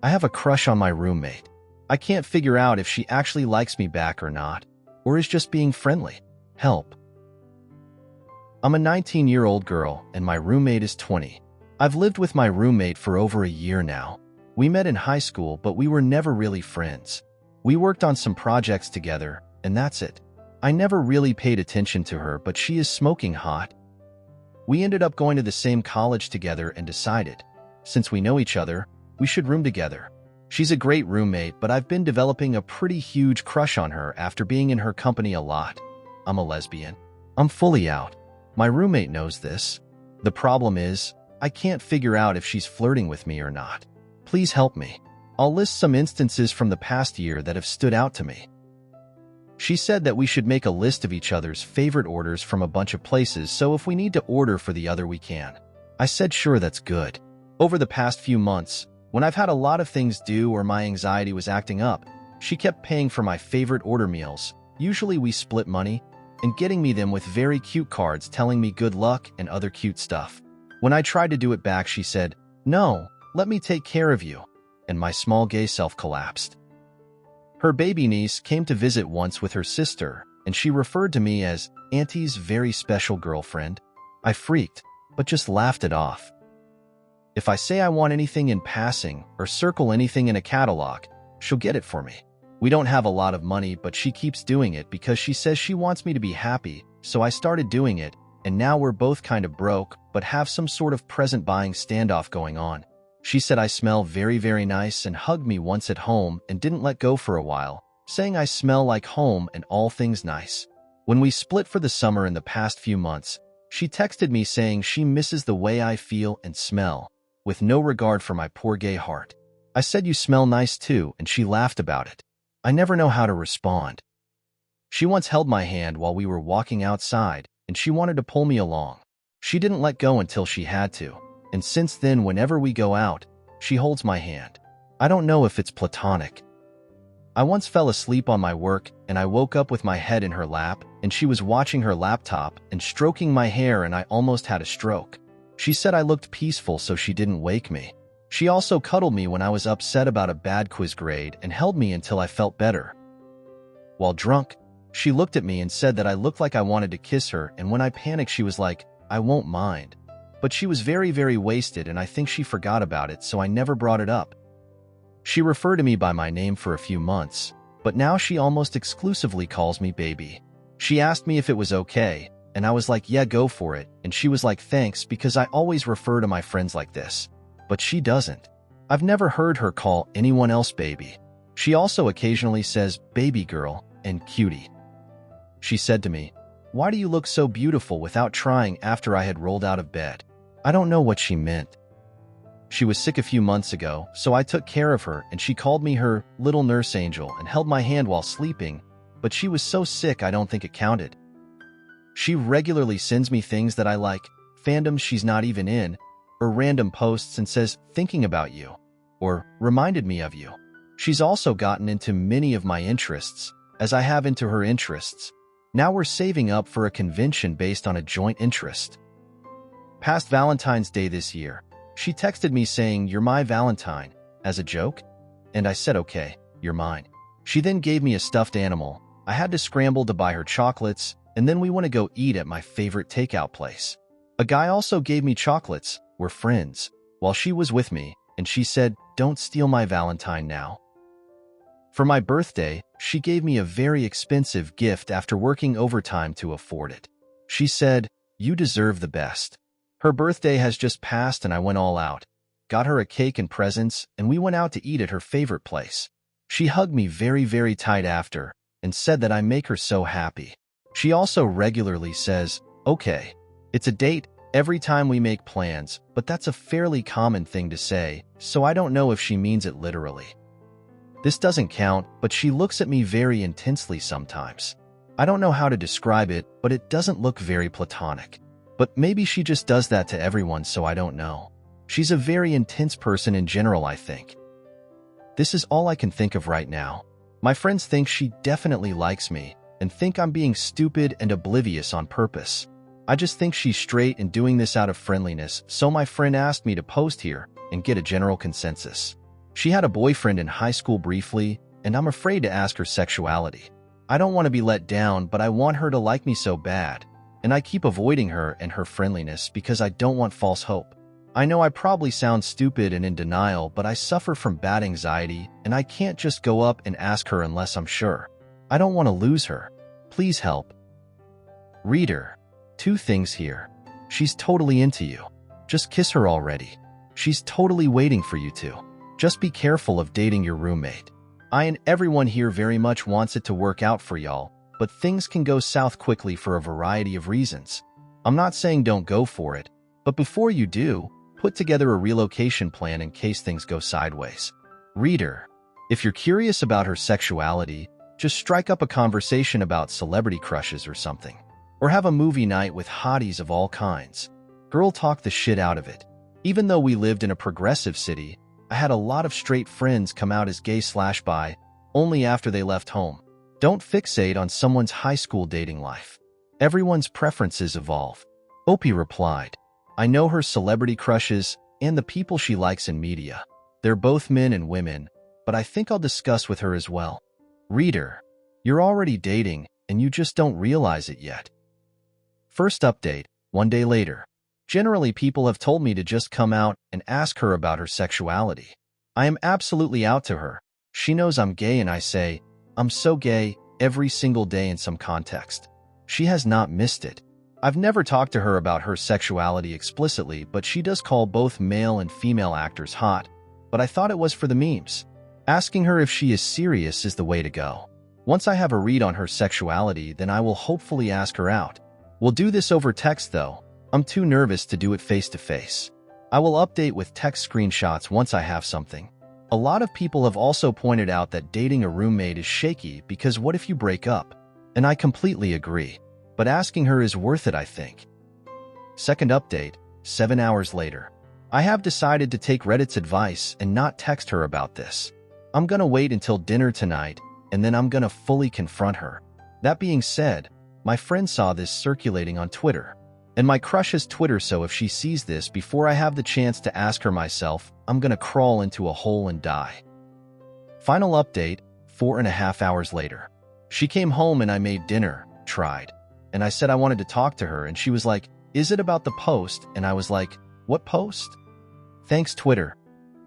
I have a crush on my roommate. I can't figure out if she actually likes me back or not, or is just being friendly. Help. I'm a 19-year-old girl and my roommate is 20. I've lived with my roommate for over a year now. We met in high school, but we were never really friends. We worked on some projects together, and that's it. I never really paid attention to her, but she is smoking hot. We ended up going to the same college together and decided, since we know each other, we should room together. She's a great roommate, but I've been developing a pretty huge crush on her after being in her company a lot. I'm a lesbian. I'm fully out. My roommate knows this. The problem is, I can't figure out if she's flirting with me or not. Please help me. I'll list some instances from the past year that have stood out to me. She said that we should make a list of each other's favorite orders from a bunch of places, so if we need to order for the other, we can. I said sure, that's good. Over the past few months, when I've had a lot of things due or my anxiety was acting up, she kept paying for my favorite order meals. Usually we split money, and getting me them with very cute cards telling me good luck and other cute stuff. When I tried to do it back, she said, "No, let me take care of you," and my small gay self collapsed. Her baby niece came to visit once with her sister, and she referred to me as Auntie's very special girlfriend. I freaked, but just laughed it off. If I say I want anything in passing or circle anything in a catalog, she'll get it for me. We don't have a lot of money, but she keeps doing it because she says she wants me to be happy, so I started doing it, and now we're both kind of broke, but have some sort of present buying standoff going on. She said I smell very, very nice and hugged me once at home and didn't let go for a while, saying I smell like home and all things nice. When we split for the summer in the past few months, she texted me saying she misses the way I feel and smell, with no regard for my poor gay heart. I said you smell nice too, and she laughed about it. I never know how to respond. She once held my hand while we were walking outside, and she wanted to pull me along. She didn't let go until she had to, and since then, whenever we go out, she holds my hand. I don't know if it's platonic. I once fell asleep on my work, and I woke up with my head in her lap, and she was watching her laptop and stroking my hair, and I almost had a stroke. She said I looked peaceful, so she didn't wake me. She also cuddled me when I was upset about a bad quiz grade and held me until I felt better. While drunk, she looked at me and said that I looked like I wanted to kiss her, and when I panicked, she was like, "I won't mind." But she was very, very wasted, and I think she forgot about it, so I never brought it up. She referred to me by my name for a few months, but now she almost exclusively calls me baby. She asked me if it was okay, and I was like, yeah, go for it, and she was like, thanks, because I always refer to my friends like this. But she doesn't. I've never heard her call anyone else baby. She also occasionally says baby girl and cutie. She said to me, "Why do you look so beautiful?" without trying after I had rolled out of bed. I don't know what she meant. She was sick a few months ago, so I took care of her, and she called me her little nurse angel and held my hand while sleeping, but she was so sick I don't think it counted. She regularly sends me things that I like, fandoms she's not even in, or random posts, and says, "Thinking about you," or "reminded me of you." She's also gotten into many of my interests, as I have into her interests. Now we're saving up for a convention based on a joint interest. Past Valentine's Day this year, she texted me saying, "You're my Valentine," as a joke, and I said, "Okay, you're mine." She then gave me a stuffed animal. I had to scramble to buy her chocolates, and then we went to go eat at my favorite takeout place. A guy also gave me chocolates. We're friends. While she was with me, and she said, "Don't steal my Valentine now." For my birthday, she gave me a very expensive gift after working overtime to afford it. She said, "You deserve the best." Her birthday has just passed, and I went all out. Got her a cake and presents, and we went out to eat at her favorite place. She hugged me very, very tight after, and said that I make her so happy. She also regularly says, "Okay, it's a date," every time we make plans, but that's a fairly common thing to say, so I don't know if she means it literally. This doesn't count, but she looks at me very intensely sometimes. I don't know how to describe it, but it doesn't look very platonic. But maybe she just does that to everyone, so I don't know. She's a very intense person in general, I think. This is all I can think of right now. My friends think she definitely likes me, and think I'm being stupid and oblivious on purpose. I just think she's straight and doing this out of friendliness, so my friend asked me to post here and get a general consensus. She had a boyfriend in high school briefly, and I'm afraid to ask her sexuality. I don't want to be let down, but I want her to like me so bad, and I keep avoiding her and her friendliness because I don't want false hope. I know I probably sound stupid and in denial, but I suffer from bad anxiety, and I can't just go up and ask her unless I'm sure. I don't want to lose her. Please help. Reader, 2 things here. She's totally into you. Just kiss her already. She's totally waiting for you to. Just be careful of dating your roommate. I and everyone here very much wants it to work out for y'all, but things can go south quickly for a variety of reasons. I'm not saying don't go for it, but before you do, put together a relocation plan in case things go sideways. Reader, if you're curious about her sexuality, just strike up a conversation about celebrity crushes or something. Or have a movie night with hotties of all kinds. Girl talk the shit out of it. Even though we lived in a progressive city, I had a lot of straight friends come out as gay/bi only after they left home. Don't fixate on someone's high school dating life. Everyone's preferences evolve. Opie replied, I know her celebrity crushes and the people she likes in media. They're both men and women, but I think I'll discuss with her as well. Reader, you're already dating and you just don't realize it yet. First update, 1 day later. Generally, people have told me to just come out and ask her about her sexuality. I am absolutely out to her. She knows I'm gay and I say, I'm so gay, every single day in some context. She has not missed it. I've never talked to her about her sexuality explicitly, but she does call both male and female actors hot, but I thought it was for the memes. Asking her if she is serious is the way to go. Once I have a read on her sexuality, then I will hopefully ask her out. We'll do this over text though. I'm too nervous to do it face to face. I will update with text screenshots once I have something. A lot of people have also pointed out that dating a roommate is shaky because what if you break up? And I completely agree. But asking her is worth it, I think. Second update, 7 hours later. I have decided to take Reddit's advice and not text her about this. I'm gonna wait until dinner tonight, and then I'm gonna fully confront her. That being said, my friend saw this circulating on Twitter. And my crush has Twitter, so if she sees this before I have the chance to ask her myself, I'm gonna crawl into a hole and die. Final update, 4.5 hours later. She came home and I made dinner, tried. And I said I wanted to talk to her, and she was like, is it about the post? And I was like, what post? Thanks, Twitter.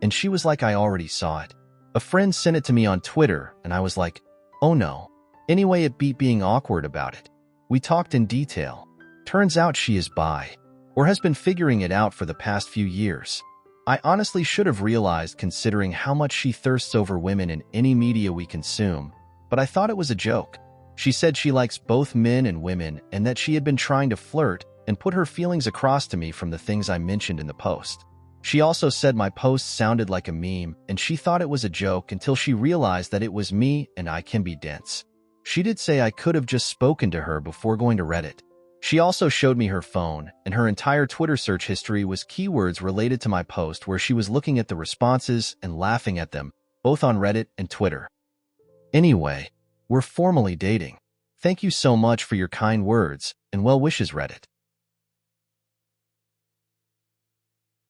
And she was like, I already saw it. A friend sent it to me on Twitter, and I was like, oh no. Anyway, it beat being awkward about it. We talked in detail. Turns out she is bi, or has been figuring it out for the past few years. I honestly should have realized considering how much she thirsts over women in any media we consume, but I thought it was a joke. She said she likes both men and women and that she had been trying to flirt and put her feelings across to me from the things I mentioned in the post. She also said my post sounded like a meme and she thought it was a joke until she realized that it was me and I can be dense. She did say I could have just spoken to her before going to Reddit. She also showed me her phone, and her entire Twitter search history was keywords related to my post where she was looking at the responses and laughing at them, both on Reddit and Twitter. Anyway, we're formally dating. Thank you so much for your kind words and well wishes, Reddit.